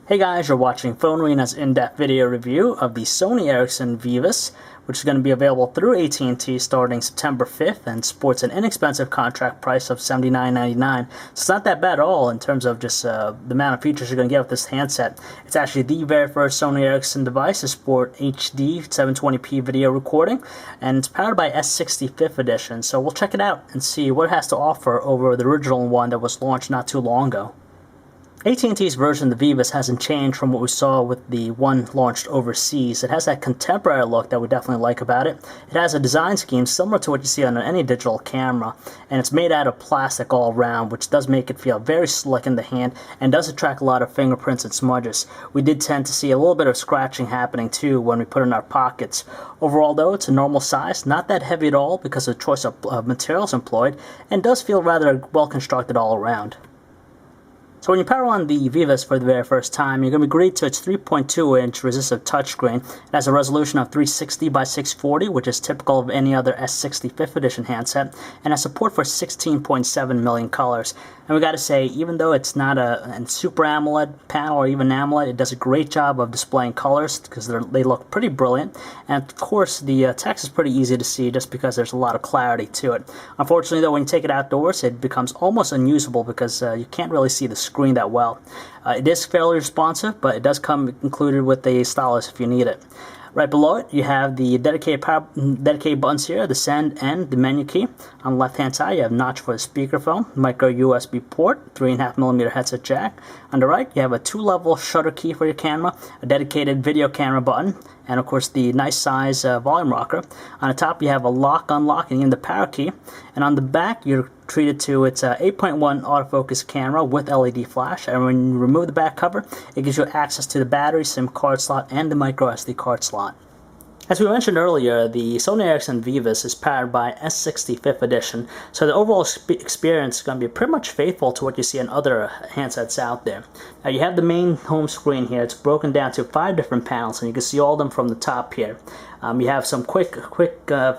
Hey guys, you're watching PhoneArena's in-depth video review of the Sony Ericsson Vivaz, which is going to be available through AT&T starting September 5th and sports an inexpensive contract price of $79.99. So it's not that bad at all in terms of just the amount of features you're going to get with this handset. It's actually the very first Sony Ericsson device to support HD 720p video recording, and it's powered by S60 5th edition. So we'll check it out and see what it has to offer over the original one that was launched not too long ago. AT&T's version of the Vivaz hasn't changed from what we saw with the one launched overseas. It has that contemporary look that we definitely like about it. It has a design scheme similar to what you see on any digital camera, and it's made out of plastic all around, which does make it feel very slick in the hand and does attract a lot of fingerprints and smudges. We did tend to see a little bit of scratching happening too when we put it in our pockets. Overall though, it's a normal size, not that heavy at all because of the choice of materials employed, and does feel rather well constructed all around. So when you power on the Vivaz for the very first time, you're going to be greeted to its 3.2-inch resistive touchscreen. It has a resolution of 360 by 640, which is typical of any other S60 5th edition handset, and has support for 16.7 million colors. And we got to say, even though it's not a Super AMOLED panel or even AMOLED, it does a great job of displaying colors because they look pretty brilliant. And of course, the text is pretty easy to see just because there's a lot of clarity to it. Unfortunately, though, when you take it outdoors, it becomes almost unusable because you can't really see the screen that well. It is fairly responsive, but it does come included with a stylus if you need it. Right below it, you have the dedicated buttons here, the send and the menu key. On the left-hand side, you have a notch for the speakerphone, micro USB port, 3.5mm headset jack. On the right, you have a 2-level shutter key for your camera, a dedicated video camera button, and of course the nice size volume rocker. On the top, you have a lock, unlock, and even the power key. And on the back, you're treated to its 8.1 autofocus camera with LED flash, and when you remove the back cover, it gives you access to the battery, SIM card slot, and the micro SD card slot. As we mentioned earlier, the Sony Ericsson Vivaz is powered by S60 5th edition, so the overall experience is going to be pretty much faithful to what you see on other handsets out there. Now you have the main home screen here. It's broken down to 5 different panels, and you can see all of them from the top here. You have some quick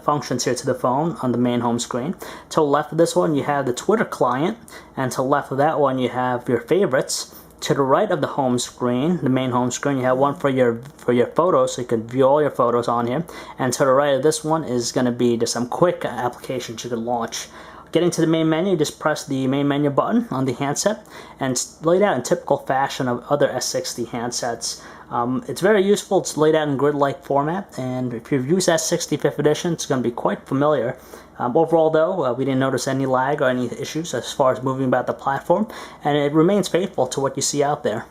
functions here to the phone on the main home screen. To the left of this one, you have the Twitter client, and to the left of that one, you have your favorites. To the right of the home screen, the main home screen, you have one for your photos, so you can view all your photos on here. And to the right of this one is going to be just some quick applications you can launch. Getting to the main menu, just press the main menu button on the handset, and it's laid out in typical fashion of other S60 handsets. It's very useful. It's laid out in grid-like format, and if you've used S60 5th edition, it's going to be quite familiar. Overall, though, we didn't notice any lag or any issues as far as moving about the platform, and it remains faithful to what you see out there.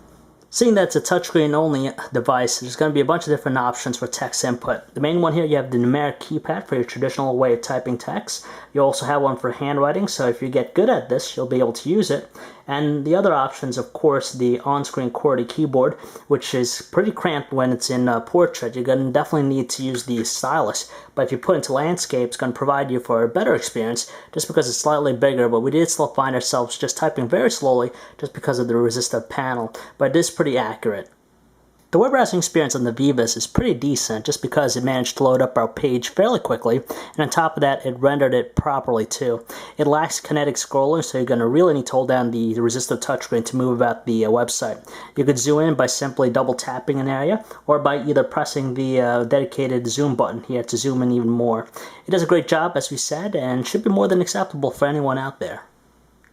Seeing that it's a touchscreen-only device, there's going to be a bunch of different options for text input. The main one here, you have the numeric keypad for your traditional way of typing text. You also have one for handwriting, so if you get good at this, you'll be able to use it. And the other options, of course, the on-screen QWERTY keyboard, which is pretty cramped when it's in portrait. You're going to definitely need to use the stylus, but if you put it into landscape, it's going to provide you for a better experience just because it's slightly bigger, but we did still find ourselves just typing very slowly just because of the resistive panel, but it is pretty accurate. The web browsing experience on the Vivaz is pretty decent just because it managed to load up our page fairly quickly, and on top of that, it rendered it properly too. It lacks kinetic scrolling, so you're going to really need to hold down the resistive touchscreen to move about the website. You could zoom in by simply double tapping an area, or by either pressing the dedicated zoom button here to zoom in even more. It does a great job, as we said, and should be more than acceptable for anyone out there.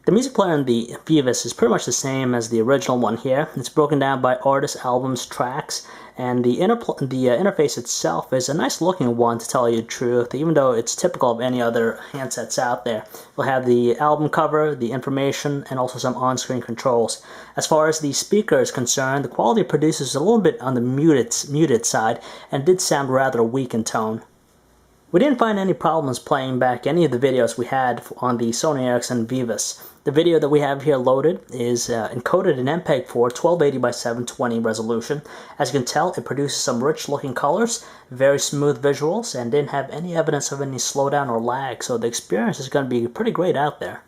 The music player in the Vivaz is pretty much the same as the original one here. It's broken down by artists, albums, tracks, and the interface itself is a nice looking one, to tell you the truth, even though it's typical of any other handsets out there. We'll have the album cover, the information, and also some on-screen controls. As far as the speaker is concerned, the quality it produces is a little bit on the muted side, and did sound rather weak in tone. We didn't find any problems playing back any of the videos we had on the Sony Ericsson Vivaz. The video that we have here loaded is encoded in MPEG-4 1280 by 720 resolution. As you can tell, it produces some rich looking colors, very smooth visuals, and didn't have any evidence of any slowdown or lag, so the experience is going to be pretty great out there.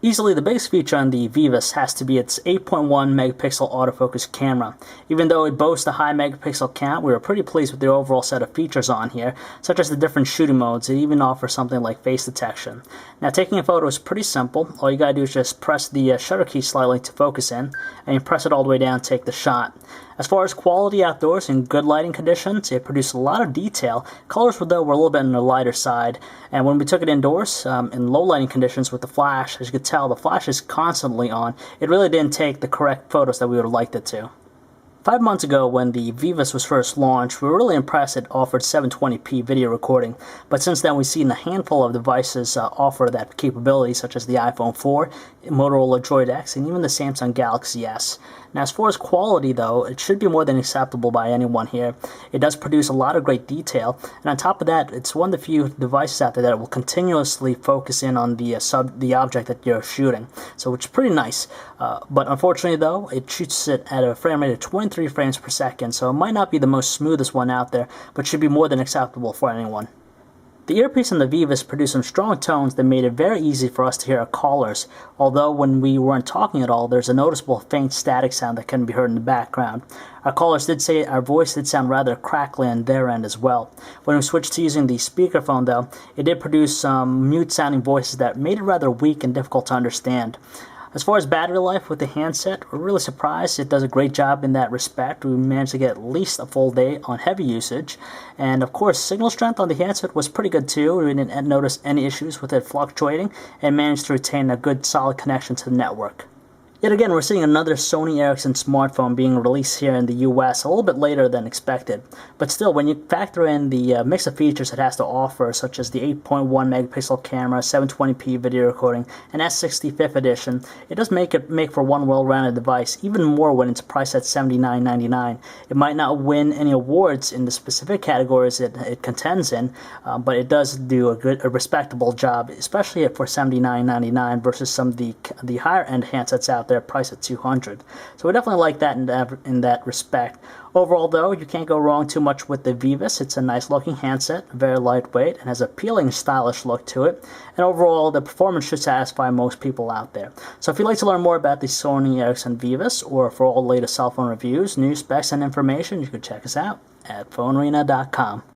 Easily the biggest feature on the Vivaz has to be its 8.1 megapixel autofocus camera. Even though it boasts a high megapixel count, we were pretty pleased with the overall set of features on here, such as the different shooting modes. It even offers something like face detection. Now, taking a photo is pretty simple. All you gotta do is just press the shutter key slightly to focus in, and you press it all the way down to take the shot. As far as quality outdoors in good lighting conditions, it produced a lot of detail. Colors, though, were a little bit on the lighter side. And when we took it indoors, in low lighting conditions with the flash, as you could tell, the flash is constantly on. It really didn't take the correct photos that we would have liked it to. 5 months ago, when the Vivaz was first launched, we were really impressed it offered 720p video recording, but since then we've seen a handful of devices offer that capability, such as the iPhone 4, Motorola Droid X, and even the Samsung Galaxy S. Now, as far as quality, though, it should be more than acceptable by anyone here. It does produce a lot of great detail, and on top of that, it's one of the few devices out there that will continuously focus in on the object that you're shooting, so which is pretty nice. But unfortunately, though, it shoots it at a frame rate of 23 frames per second, so it might not be the most smoothest one out there, but should be more than acceptable for anyone. The earpiece and the Vivaz produced some strong tones that made it very easy for us to hear our callers, although when we weren't talking at all, there's a noticeable faint static sound that can be heard in the background. Our callers did say our voice did sound rather crackly on their end as well. When we switched to using the speakerphone, though, it did produce some mute-sounding voices that made it rather weak and difficult to understand. As far as battery life with the handset, we're really surprised. It does a great job in that respect. We managed to get at least a full day on heavy usage. And of course, signal strength on the handset was pretty good too. We didn't notice any issues with it fluctuating and managed to retain a good solid connection to the network. Yet again, we're seeing another Sony Ericsson smartphone being released here in the US a little bit later than expected. But still, when you factor in the mix of features it has to offer, such as the 8.1 megapixel camera, 720p video recording, and S65th edition, it does make for one well-rounded device, even more when it's priced at $79.99. It might not win any awards in the specific categories it contends in, but it does do a respectable job, especially for $79.99 versus some of the higher-end handsets out there priced at $200. So we definitely like that in that respect. Overall, though, you can't go wrong too much with the Vivaz. It's a nice looking handset, very lightweight, and has a appealing, stylish look to it. And overall, the performance should satisfy most people out there. So if you'd like to learn more about the Sony Ericsson Vivaz, or for all the latest cell phone reviews, news, specs, and information, you can check us out at PhoneArena.com.